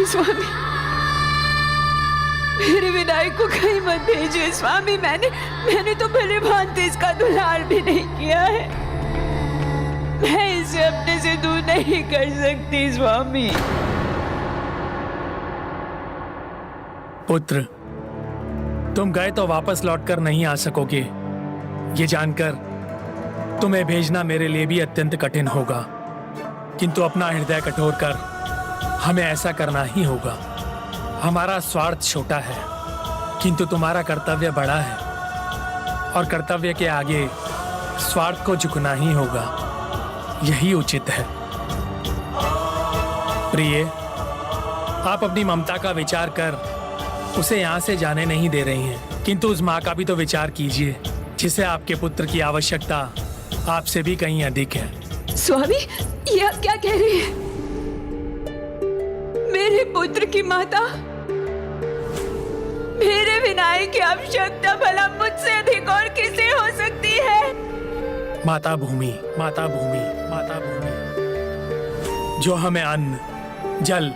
स्वामी, मेरे विनायक को कहीं मत भेजिए स्वामी। मैंने तो भले भांति इसका दुलार भी नहीं किया है। मैं इसे अपने से दूर नहीं कर सकती स्वामी। पुत्र, तुम गए तो वापस लौटकर नहीं आ सकोगे। ये जानकर तुम्हें भेजना मेरे लिए भी अत्यंत कठिन होगा, किंतु अपना हृदय कठोर कर हमें ऐसा करना ही होगा। हमारा स्वार्थ छोटा है, किंतु तुम्हारा कर्तव्य बड़ा है, और कर्तव्य के आगे स्वार्थ को झुकना ही होगा। यही उचित है। प्रिय, आप अपनी ममता का विचार कर उसे यहाँ से जाने नहीं दे रही हैं, किंतु उस माँ का भी तो विचार कीजिए जिसे आपके पुत्र की आवश्यकता आपसे भी कहीं अधिक है। स्वामी, ये आप क्या कह रही हैं? मेरे पुत्र की माता, मेरे विनायक की आवश्यकता भला मुझसे अधिक और किसे हो सकती है? माता भूमि, माता भूमि, माता भूमि, जो हमें अन्न, जल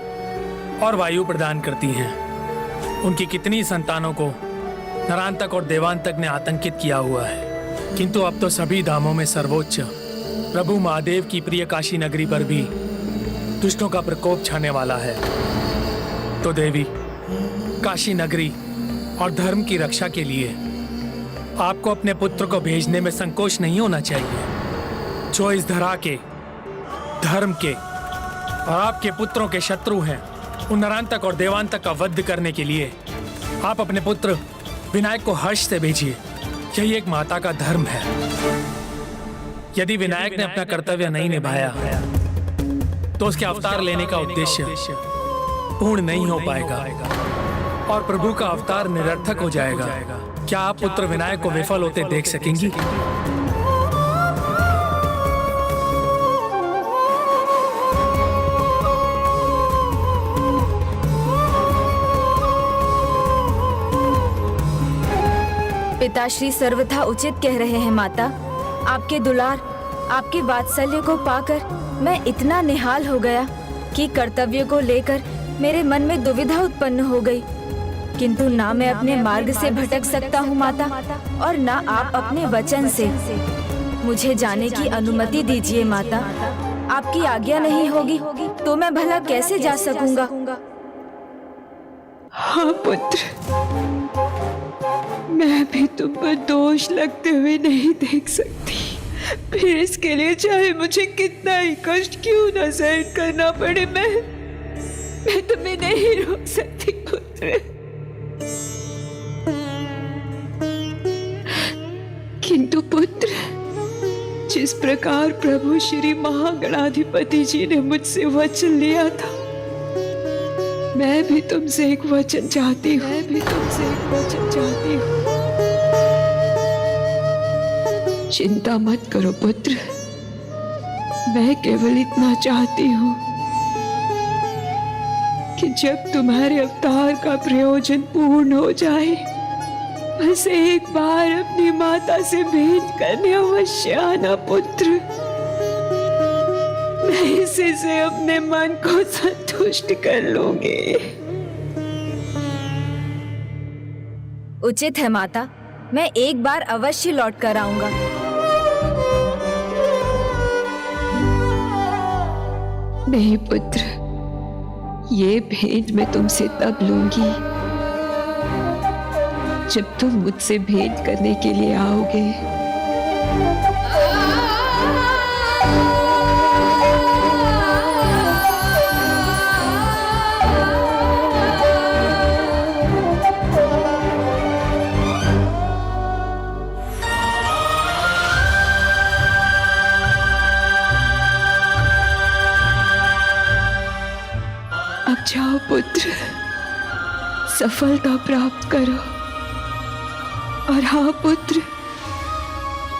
और वायु प्रदान करती हैं। उनकी कितनी संतानों को नरांतक और देवांतक ने आतंकित किया हुआ है, किंतु अब तो सभी धामों में सर्वोच्च प्रभु महादेव की प्रिय काशी नगरी पर भी दुष्टों का प्रकोप छाने वाला है। तो देवी, काशी नगरी और धर्म की रक्षा के लिए आपको अपने पुत्र को भेजने में संकोच नहीं होना चाहिए। जो इस धरा के, धर्म के और आपके पुत्रों के शत्रु हैं, उन नरांतक और देवांतक का वध करने के लिए आप अपने पुत्र विनायक को हर्ष से भेजिए। यही एक माता का धर्म है। यदि विनायक ने अपना कर्तव्य नहीं निभाया तो उसके अवतार लेने का उद्देश्य पूर्ण नहीं हो पाएगा और प्रभु का अवतार निरर्थक हो जाएगा। क्या आप पुत्र विनायक को विफल होते देख सकेंगी? पिताश्री सर्वथा उचित कह रहे हैं माता। आपके दुलार, आपके वात्सल्य को पाकर मैं इतना निहाल हो गया कि कर्तव्य को लेकर मेरे मन में दुविधा उत्पन्न हो गई। किंतु ना मैं अपने मार्ग से भटक सकता हूँ माता, और ना आप अपने वचन से। मुझे जाने की अनुमति दीजिए माता। आपकी आज्ञा नहीं होगी तो मैं भला कैसे जा सकूंगा? हाँ पुत्र, मैं भी तुम पर दोष लगते हुए नहीं देख सकती। फिर इसके लिए चाहे मुझे कितना ही कष्ट क्यों न सहन करना पड़े, मैं तुम्हें नहीं रोक सकती पुत्र। किंतु पुत्र, जिस प्रकार प्रभु श्री महागणाधिपति जी ने मुझसे वचन लिया था, मैं भी तुमसे एक वचन चाहती हूँ। चिंता मत करो पुत्र, मैं केवल इतना चाहती हूँ कि जब तुम्हारे अवतार का प्रयोजन पूर्ण हो जाए, बस एक बार अपनी माता से भेंट करने अवश्य आना पुत्र। मैं इसी से अपने मन को संतुष्ट कर लूंगी। उचित है माता, मैं एक बार अवश्य लौट कर आऊंगा। नहीं पुत्र, ये भेंट मैं तुमसे तब लूंगी जब तुम मुझसे भेंट करने के लिए आओगे। अब जाओ पुत्र, सफलता प्राप्त करो। और हाँ पुत्र,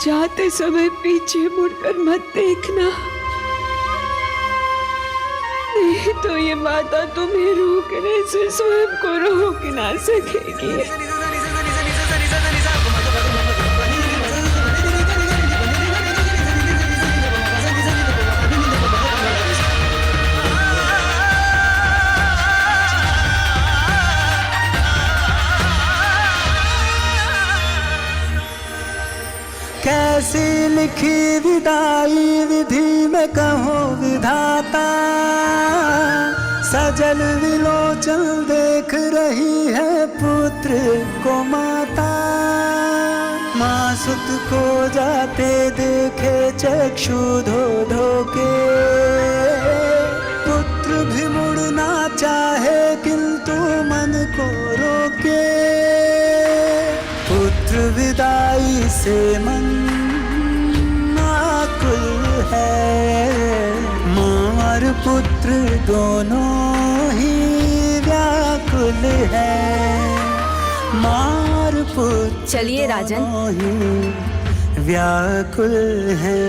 जाते समय पीछे मुड़कर मत देखना, नहीं तो ये माता तुम्हें रोकने से स्वयं को रोक ना सकेगी। कैसी लिखी विदाई विधि में कहो विधाता, सजल विलोचन देख रही है पुत्र को माता। माँ सुत को जाते देखे चक्षु धो धो के, पुत्र भी मुड़ना चाहे किंतु मन को रोके। पुत्र विदाई से मन आकुल है, माँ और पुत्र दोनों ही व्याकुल है। माँ और पुत्र चलिए राजन। दोनों ही व्याकुल है।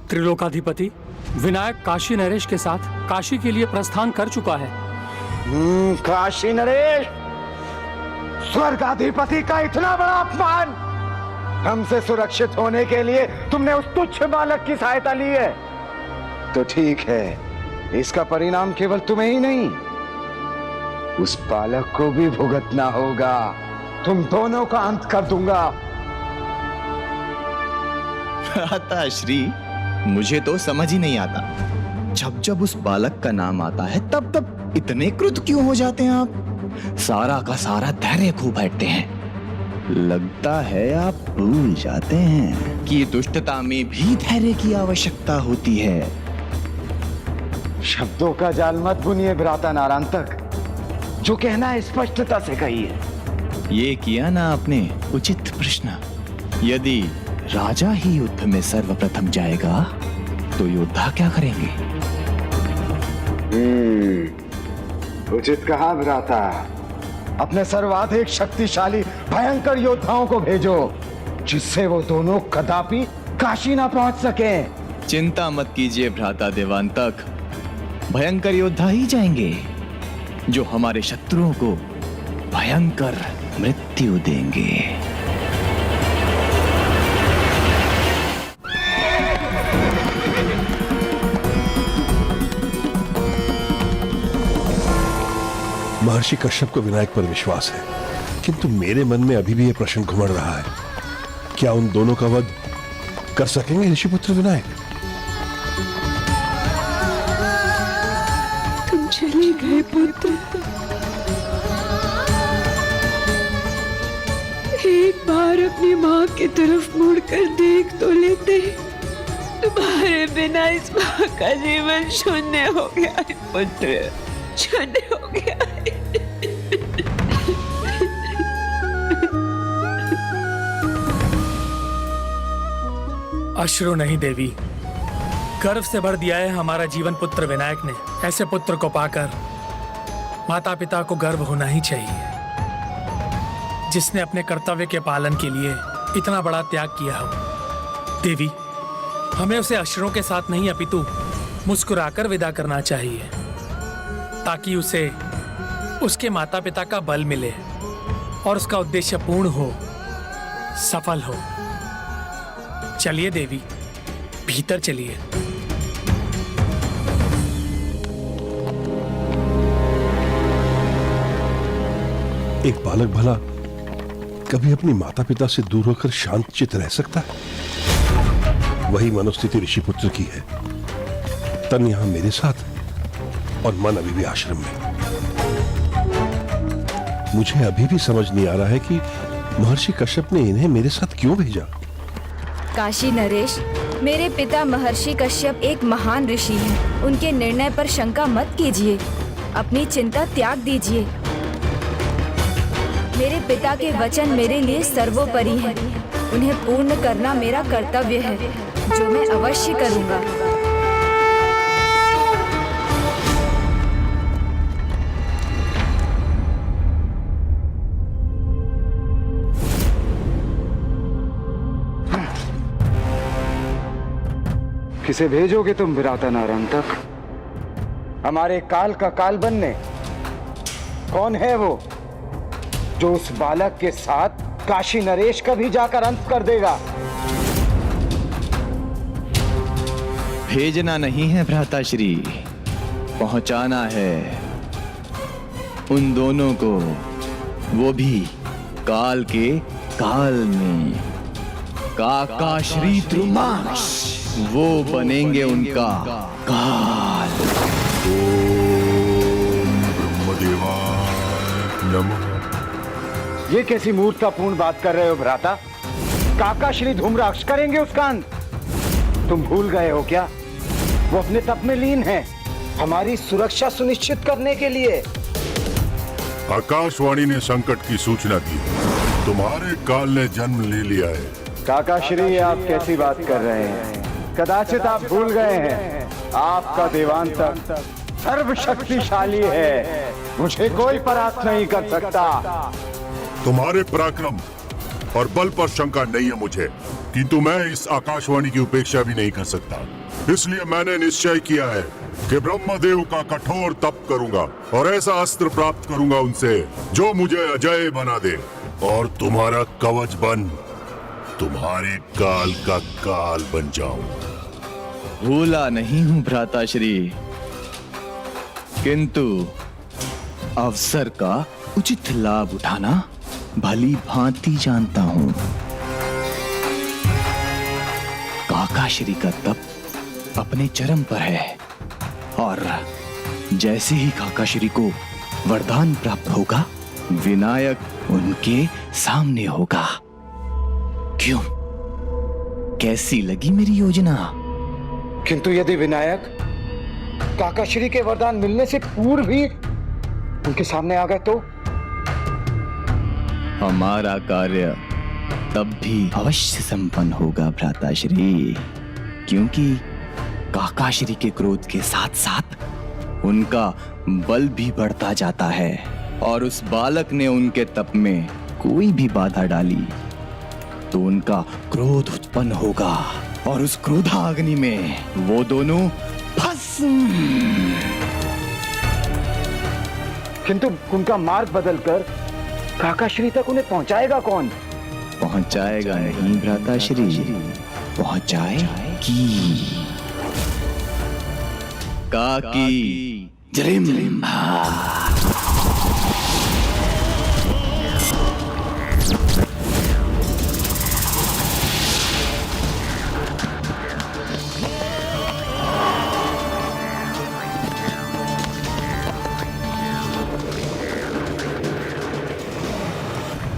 त्रिलोकाधिपति विनायक काशी नरेश के साथ काशी के लिए प्रस्थान कर चुका है। काशी नरेश, स्वर्गाधिपति का इतना बड़ा अपमान! हमसे सुरक्षित होने के लिए तुमने उस तुच्छ बालक की सहायता ली है। तो ठीक है, इसका परिणाम केवल तुम्हें ही नहीं, उस बालक को भी भुगतना होगा। तुम दोनों का अंत कर दूंगा। भ्राताश्री, मुझे तो समझ ही नहीं आता, जब जब उस बालक का नाम आता है तब तब इतने क्रुद्ध क्यों हो जाते हैं आप? सारा का सारा धैर्य खो बैठते हैं। लगता है आप भूल जाते हैं कि दुष्टता में भी धैर्य की आवश्यकता होती है। शब्दों का जाल मत बुनिए भ्राता नारायण तक, जो कहना है स्पष्टता से कहिए। ये किया ना आपने उचित प्रश्न। यदि राजा ही युद्ध में सर्वप्रथम जाएगा तो योद्धा क्या करेंगे? उचित कहा भ्राता। अपने सर्वाधिक शक्तिशाली भयंकर योद्धाओं को भेजो, जिससे वो दोनों कदापि काशी ना पहुंच सके। चिंता मत कीजिए भ्राता देवांतक, भयंकर योद्धा ही जाएंगे जो हमारे शत्रुओं को भयंकर मृत्यु देंगे। महर्षि कश्यप को विनायक पर विश्वास है, किंतु मेरे मन में अभी भी यह प्रश्न घुमड़ रहा है, क्या उन दोनों का वध कर सकेंगे ऋषिपुत्र विनायक? तुम चले गए पुत्र, एक बार अपनी माँ की तरफ मुड़कर देख तो लेते। तुम्हारे बिना इस माँ का जीवन शून्य हो गया है पुत्र, शून्य हो गया है। अश्रु नहीं देवी, गर्व से भर दिया है हमारा जीवन पुत्र विनायक ने। ऐसे पुत्र को पाकर माता पिता को गर्व होना ही चाहिए, जिसने अपने कर्तव्य के पालन के लिए इतना बड़ा त्याग किया हो। देवी, हमें उसे अश्रुओं के साथ नहीं अपितु मुस्कुराकर विदा करना चाहिए, ताकि उसे उसके माता पिता का बल मिले और उसका उद्देश्य पूर्ण हो, सफल हो। चलिए देवी, भीतर चलिए। एक बालक भला कभी अपनी माता पिता से दूर होकर शांत चित्त रह सकता है? वही मनोस्थिति ऋषिपुत्र की है। तन यहां मेरे साथ और मन अभी भी आश्रम में। मुझे अभी भी समझ नहीं आ रहा है कि महर्षि कश्यप ने इन्हें मेरे साथ क्यों भेजा। काशी नरेश, मेरे पिता महर्षि कश्यप एक महान ऋषि हैं। उनके निर्णय पर शंका मत कीजिए, अपनी चिंता त्याग दीजिए। मेरे पिता के वचन मेरे लिए सर्वोपरि हैं। उन्हें पूर्ण करना मेरा कर्तव्य है, जो मैं अवश्य करूंगा। किसे भेजोगे तुम विराता नारायण तक? हमारे काल का काल बनने? कौन है वो जो उस बालक के साथ काशी नरेश का भी जाकर अंत कर देगा? भेजना नहीं है भ्राताश्री, पहुंचाना है उन दोनों को, वो भी काल के काल में। काका श्री द्रुमांश वो बनेंगे उनका काल। ये कैसी मूर्खतापूर्ण बात कर रहे हो भ्राता? काका श्री धूम्राक्ष करेंगे उसका अंत? तुम भूल गए हो क्या? वो अपने तप में लीन है, हमारी सुरक्षा सुनिश्चित करने के लिए। आकाशवाणी ने संकट की सूचना दी, तुम्हारे काल ने जन्म ले लिया है। काका श्री, आप कैसी बात कर रहे हैं? कदाचित आप भूल गए हैं, आपका देवांतर सर्वशक्तिशाली है, मुझे कोई परास्त नहीं कर सकता। तुम्हारे पराक्रम और बल पर शंका नहीं है मुझे, किंतु मैं इस आकाशवाणी की उपेक्षा भी नहीं कर सकता। इसलिए मैंने निश्चय किया है कि ब्रह्मदेव का कठोर तप करूंगा और ऐसा अस्त्र प्राप्त करूंगा उनसे जो मुझे अजय बना दे, और तुम्हारा कवच बन तुम्हारे काल का काल बन जाऊं। भूला नहीं हूं भ्राताश्री, किंतु अवसर का उचित लाभ उठाना भली भांति जानता हूं। काकाश्री का तप अपने चरम पर है, और जैसे ही काकाश्री को वरदान प्राप्त होगा, विनायक उनके सामने होगा। क्यों, कैसी लगी मेरी योजना? किंतु यदि विनायक काकाश्री के वरदान मिलने से पूर्व ही उनके सामने आ गए तो? हमारा कार्य तब भी अवश्य संपन्न होगा भ्राताश्री, क्योंकि काकाश्री के क्रोध के साथ साथ उनका बल भी बढ़ता जाता है, और उस बालक ने उनके तप में कोई भी बाधा डाली तो उनका क्रोध उत्पन्न होगा, और उस क्रोधाग्नि में वो दोनों भस्म। किंतु उनका मार्ग बदलकर काकाश्री तक उन्हें पहुंचाएगा कौन? पहुंचाएगा नहीं भ्राताश्री, पहुंचाएगी काकी जरिम्भा।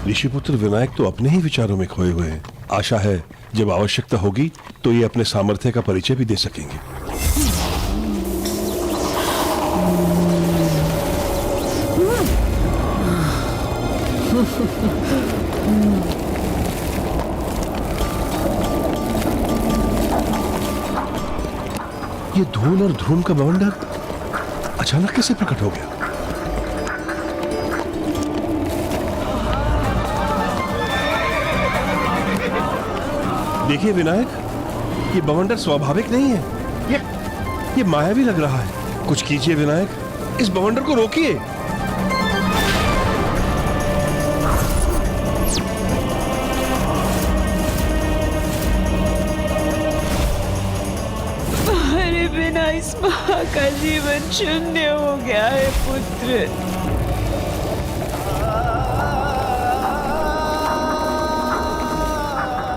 ऋषिपुत्र विनायक तो अपने ही विचारों में खोए हुए हैं। आशा है जब आवश्यकता होगी तो ये अपने सामर्थ्य का परिचय भी दे सकेंगे। ये धूल और ध्रुम का बवंडर अचानक कैसे प्रकट हो गया? देखिए विनायक, ये बवंडर स्वाभाविक नहीं है, ये मायावी लग रहा है। कुछ कीजिए विनायक, इस बवंडर को रोकिए। तुम्हारे बिना इस माँ का जीवन शून्य हो गया है पुत्र।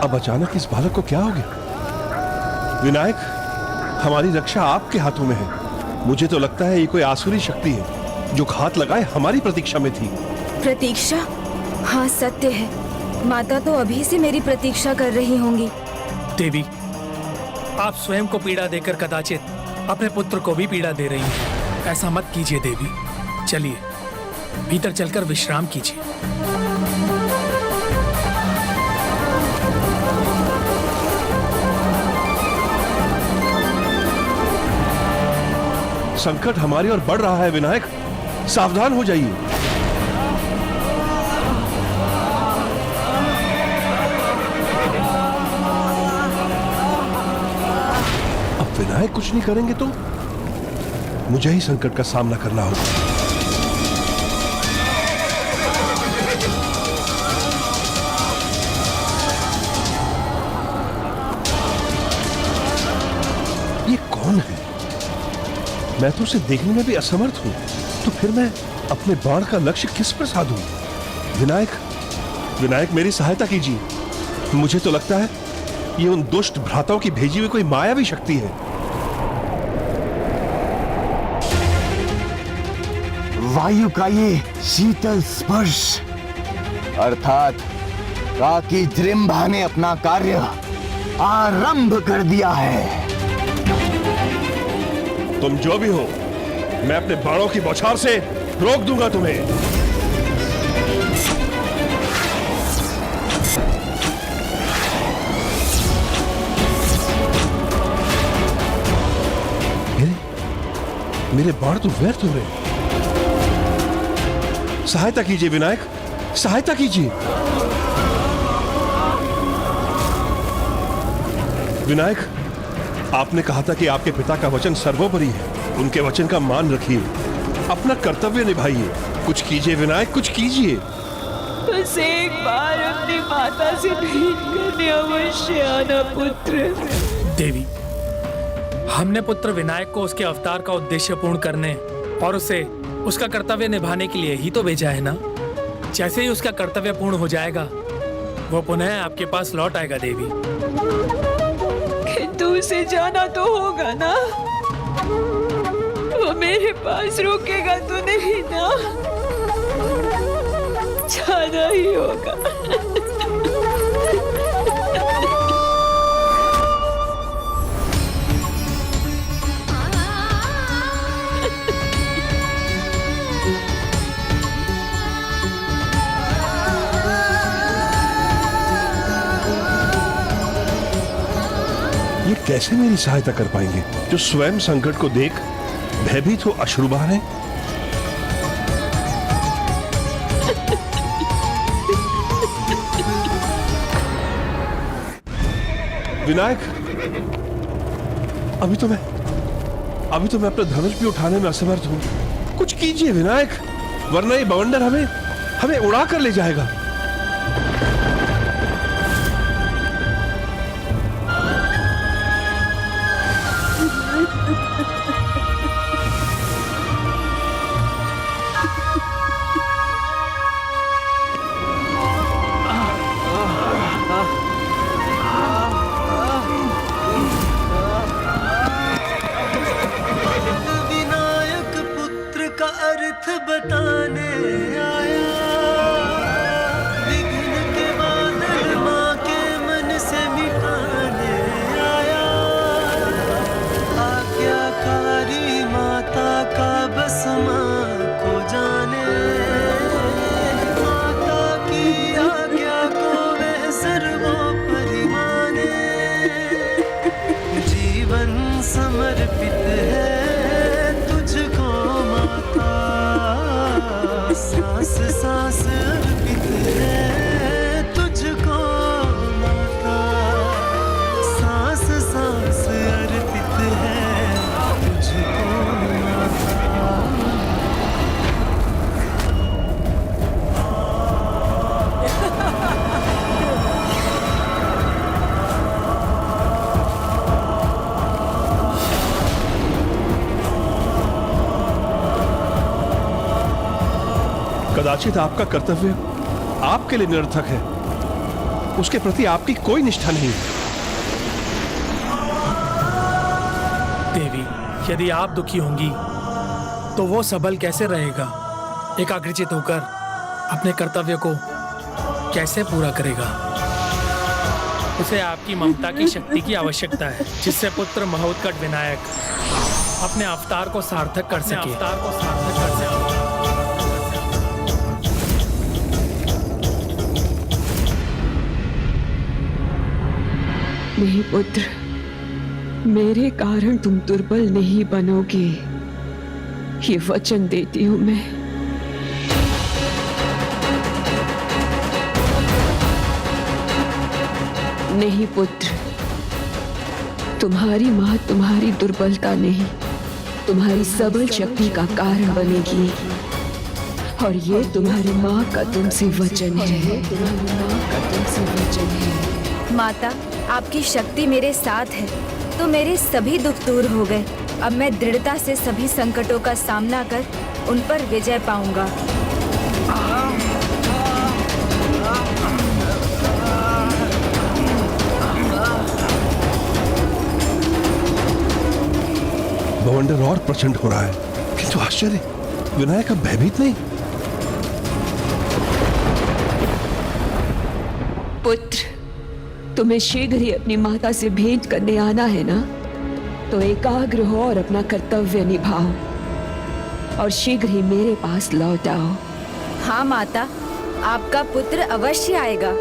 अब अचानक इस बालक को क्या हो गया? विनायक, हमारी रक्षा आपके हाथों में है। मुझे तो लगता है ये कोई आसुरी शक्ति है जो घात लगाए हमारी प्रतीक्षा में थी। प्रतीक्षा? हाँ सत्य है, माता तो अभी से मेरी प्रतीक्षा कर रही होंगी। देवी, आप स्वयं को पीड़ा देकर कदाचित अपने पुत्र को भी पीड़ा दे रही हैं। ऐसा मत कीजिए देवी, चलिए भीतर चलकर विश्राम कीजिए। संकट हमारी ओर बढ़ रहा है विनायक, सावधान हो जाइए। अब विनायक कुछ नहीं करेंगे तो मुझे ही संकट का सामना करना होगा। ये कौन है? मैं तो उसे देखने में भी असमर्थ हूं, तो फिर मैं अपने बाण का लक्ष्य किस पर साधूं? विनायक, विनायक मेरी सहायता कीजिए। मुझे तो लगता है ये उन दुष्ट भ्राताओं की भेजी हुई कोई मायावी शक्ति है। वायु का ये शीतल स्पर्श, अर्थात काकी जृंभा ने अपना कार्य आरंभ कर दिया है। तुम जो भी हो, मैं अपने बाणों की बौछार से रोक दूंगा तुम्हें। मेरे बाण तो व्यर्थ हो रहे। सहायता कीजिए विनायक, सहायता कीजिए। विनायक, आपने कहा था कि आपके पिता का वचन सर्वोपरि है, उनके वचन का मान रखिए, अपना कर्तव्य निभाइए। कुछ कीजिए विनायक, कुछ कीजिए। बस एक बार अपनी माता से भेंट करने अवश्य आना पुत्र। देवी, हमने पुत्र विनायक को उसके अवतार का उद्देश्य पूर्ण करने और उसे उसका कर्तव्य निभाने के लिए ही तो भेजा है ना। जैसे ही उसका कर्तव्य पूर्ण हो जाएगा, वो पुनः आपके पास लौट आएगा देवी। किंतु उसे जाना तो होगा ना, वो मेरे पास रुकेगा तो नहीं ना, जाना ही होगा। ये कैसे मेरी सहायता कर पाएंगे जो स्वयं संकट को देख भयभीत हो अश्रु बहा रहे? विनायक, अभी तो मैं अपना धनुष भी उठाने में असमर्थ हूं। कुछ कीजिए विनायक, वरना ये बवंडर हमें उड़ा कर ले जाएगा। विनायक पुत्र का अर्थ बताने आया, विघ्न के बादल माँ के मन से मिटाने आया। आज्ञाकारी माता का बस माँ को जाने, माता की आज्ञा को वह सर्वोपरि माने। जीवन समर्पित है तुझको माता, सांस सांस अर्पित है तुझको माता, सांस सांस अर्पित है तुझको माता। कदाचित आपका कर्तव्य आपके लिए निरर्थक है, उसके प्रति आपकी कोई निष्ठा नहीं। देवी, यदि आप दुखी होंगी तो वो सबल कैसे रहेगा, एकाग्रचित होकर अपने कर्तव्य को कैसे पूरा करेगा? उसे आपकी ममता की शक्ति की आवश्यकता है, जिससे पुत्र महोत्कट विनायक अपने अवतार को सार्थक कर सके। नहीं पुत्र, मेरे कारण तुम दुर्बल नहीं बनोगे। ये वचन देती हूं मैं। नहीं पुत्र, तुम्हारी मां तुम्हारी दुर्बलता नहीं, तुम्हारी सबल शक्ति का कारण बनेगी। और ये तुम्हारी माँ का तुमसे वचन है। तुम्हारी माँ का तुमसे वचन है। माता, आपकी शक्ति मेरे साथ है तो मेरे सभी दुख दूर हो गए। अब मैं दृढ़ता से सभी संकटों का सामना कर उन पर विजय पाऊंगा। बवंडर और प्रचंड हो रहा है, किंतु आश्चर्य, विनायक अब भयभीत नहीं। पुत्र, तुम्हें शीघ्र ही अपनी माता से भेंट करने आना है ना? तो एकाग्र हो और अपना कर्तव्य निभाओ और शीघ्र ही मेरे पास लौट आओ। हाँ माता, आपका पुत्र अवश्य आएगा।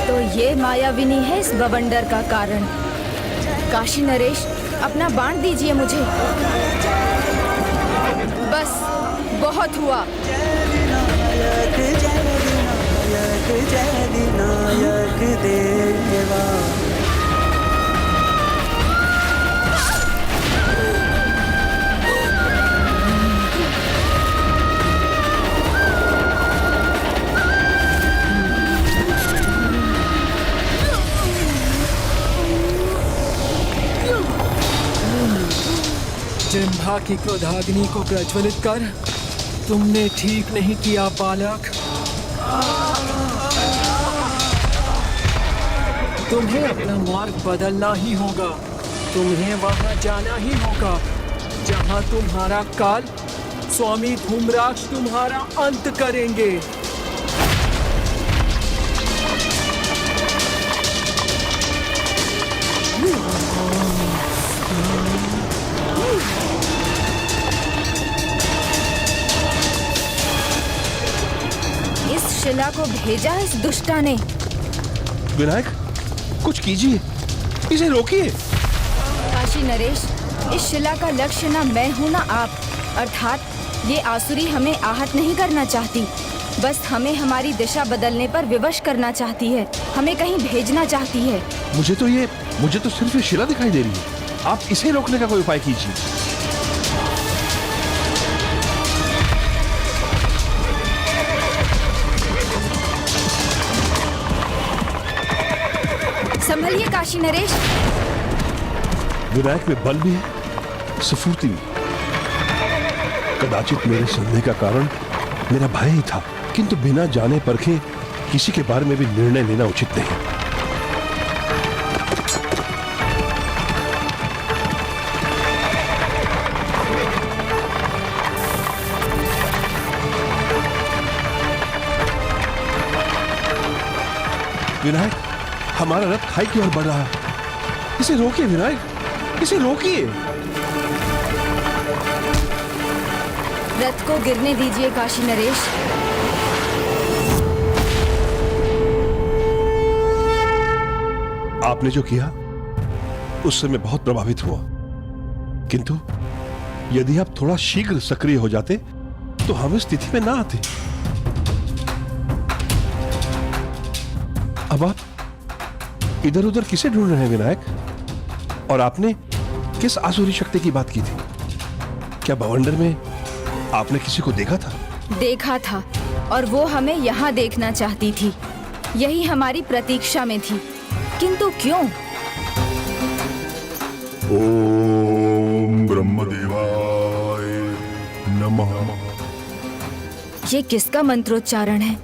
तो ये मायाविनी है इस बवंडर का कारण। काशी नरेश, अपना बाण दीजिए मुझे। बस, बहुत हुआ। जिह्वा की क्रोधाग्नि को प्रज्वलित कर, तुमने ठीक नहीं किया बालक। तुम्हें अपना मार्ग बदलना ही होगा। तुम्हें वहां जाना ही होगा जहां तुम्हारा काल स्वामी धूम्राक्ष तुम्हारा अंत करेंगे। इस शिला को भेजा इस दुष्टा ने। विनायक, कुछ कीजिए, इसे रोकिए। काशी नरेश, इस शिला का लक्ष्य ना मैं हूँ ना आप। अर्थात ये आसुरी हमें आहत नहीं करना चाहती, बस हमें हमारी दिशा बदलने पर विवश करना चाहती है, हमें कहीं भेजना चाहती है। मुझे तो सिर्फ ये शिला दिखाई दे रही है। आप इसे रोकने का कोई उपाय कीजिए। संभलिए काशी नरेश। विनायक में बल भी है, स्फूर्ति भी। कदाचित मेरे संदेह का कारण मेरा भय ही था, किंतु बिना जाने परखे किसी के बारे में भी निर्णय लेना उचित नहीं। विनायक, हमारा रथ खाई की ओर बढ़ रहा है। इसे रोकिए विनायक, इसे रोकिए। रथ को गिरने दीजिए काशी नरेश। आपने जो किया उससे मैं बहुत प्रभावित हुआ, किंतु यदि आप थोड़ा शीघ्र सक्रिय हो जाते तो हम इस स्थिति में ना आते। अब आप इधर उधर किसे ढूंढ रहे हैं विनायक? और आपने किस आसुरी शक्ति की बात की थी? क्या बवंडर में आपने किसी को देखा था? देखा था, और वो हमें यहाँ देखना चाहती थी। यही हमारी प्रतीक्षा में थी, किंतु क्यों? ओम ब्रह्मदेवाय नमः। ये किसका मंत्रोच्चारण है?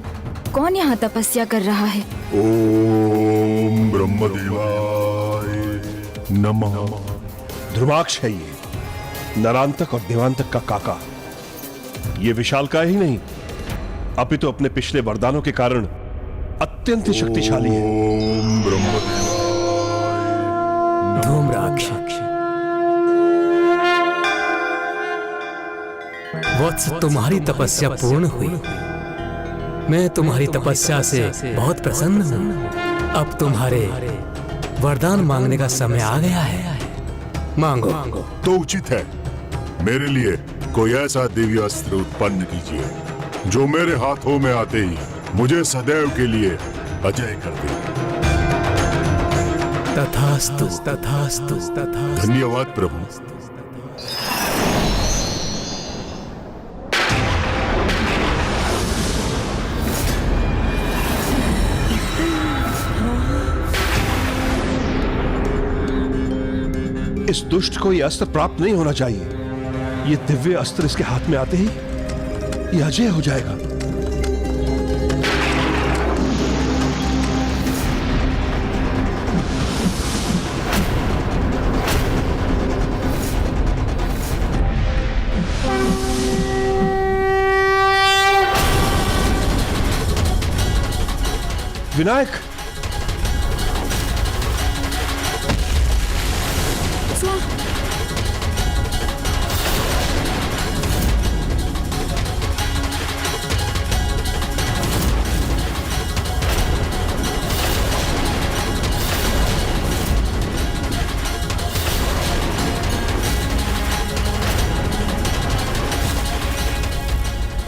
कौन यहाँ तपस्या कर रहा है? ओम ब्रह्मदेवाय नमः। ध्रुवाक्ष है ये, नरांतक और देवांतक का काका। ये विशालकाय ही नहीं, अपितु अपने पिछले वरदानों के कारण अत्यंत शक्तिशाली है। ओम ब्रह्मदेवाय धूम्राक्ष। वत्स, तुम्हारी तपस्या पूर्ण हुई। मैं तुम्हारी तपस्या से बहुत प्रसन्न हूँ। अब तुम्हारे वरदान मांगने का समय आ गया है। मांगो। तो उचित है, मेरे लिए कोई ऐसा दिव्य अस्त्र उत्पन्न कीजिए जो मेरे हाथों में आते ही मुझे सदैव के लिए अजय कर दे। तथास्तु, तथास्तु, तथास्तु। धन्यवाद प्रभु। इस दुष्ट को यह अस्त्र प्राप्त नहीं होना चाहिए। ये दिव्य अस्त्र इसके हाथ में आते ही ये अजय हो जाएगा। विनायक,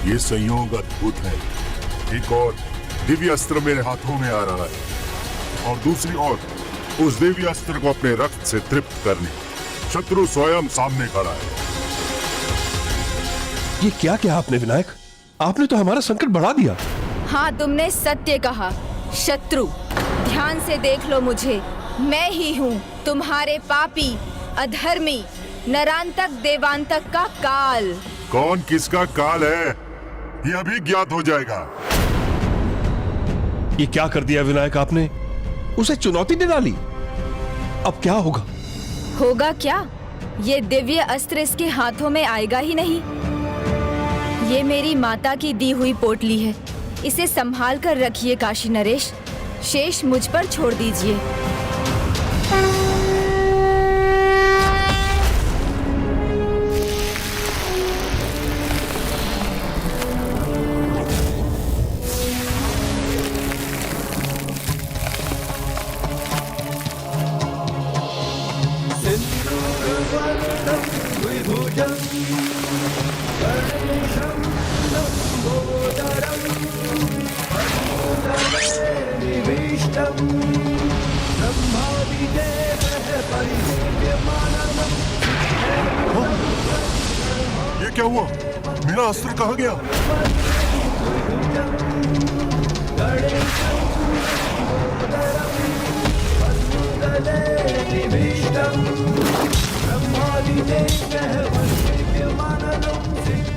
ये संयोग अद्भुत है। एक और दिव्य अस्त्र मेरे हाथों में आ रहा है और दूसरी ओर उस दिव्य अस्त्र को अपने रक्त से तृप्त करने शत्रु स्वयं सामने खड़ा है। ये क्या किया आपने विनायक? आपने तो हमारा संकट बढ़ा दिया। हाँ, तुमने सत्य कहा। शत्रु, ध्यान से देख लो मुझे। मैं ही हूँ तुम्हारे पापी, अधर्मी, नरांतक देवांतक का काल। कौन किसका काल है ये अभी ज्ञात हो जाएगा। ये क्या कर दिया विनायक आपने? उसे चुनौती दे डाली। अब क्या होगा? होगा क्या? ये दिव्य अस्त्र इसके हाथों में आएगा ही नहीं। ये मेरी माता की दी हुई पोटली है। इसे संभाल कर रखिए काशी नरेश। शेष मुझ पर छोड़ दीजिए। ये क्या हुआ? मेरा अस्त्र कहाँ गया?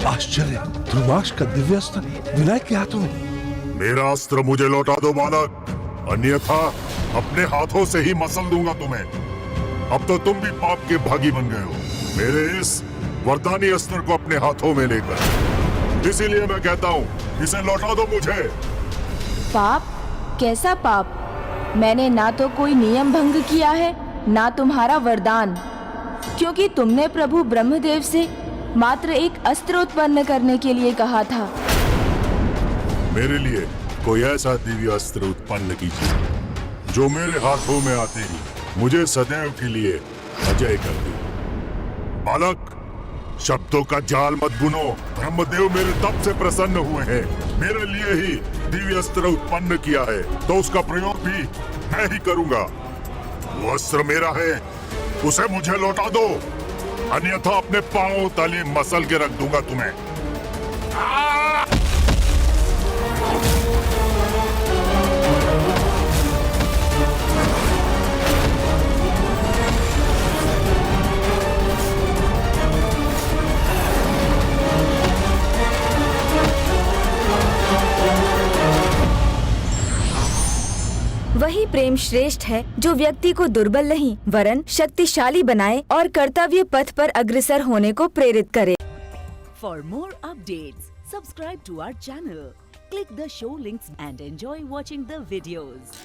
आश्चर्य, ध्रुवाक्ष का दिव्य अस्त्र विनायक के हाथों में। मेरा अस्त्र मुझे लौटा दो बालक, अन्यथा अपने हाथों से ही मसल दूंगा तुम्हें। अब तो तुम भी पाप के भागी बन गए हो मेरे इस वरदानी अस्त्र को अपने हाथों में लेकर। इसीलिए मैं कहता हूँ इसे लौटा दो मुझे। पाप? कैसा पाप? मैंने ना तो कोई नियम भंग किया है, ना तुम्हारा वरदान, क्योंकि तुमने प्रभु ब्रह्मदेव से मात्र एक अस्त्र उत्पन्न करने के लिए कहा था। मेरे लिए कोई ऐसा दिव्य अस्त्र उत्पन्न कीजिए जो मेरे हाथों में आते ही मुझे सदैव के लिए अजय कर दे। बालक, शब्दों का जाल मत बुनो। ब्रह्मदेव मेरे तप से प्रसन्न हुए हैं, मेरे लिए ही दिव्य अस्त्र उत्पन्न किया है, तो उसका प्रयोग भी मैं ही करूंगा। वो अस्त्र मेरा है, उसे मुझे लौटा दो, अन्यथा अपने पांव तले मसल के रख दूंगा तुम्हें। वही प्रेम श्रेष्ठ है जो व्यक्ति को दुर्बल नहीं वरन शक्तिशाली बनाए और कर्तव्य पथ पर अग्रसर होने को प्रेरित करे। For more updates, subscribe to our channel, click the show links and enjoy watching the videos.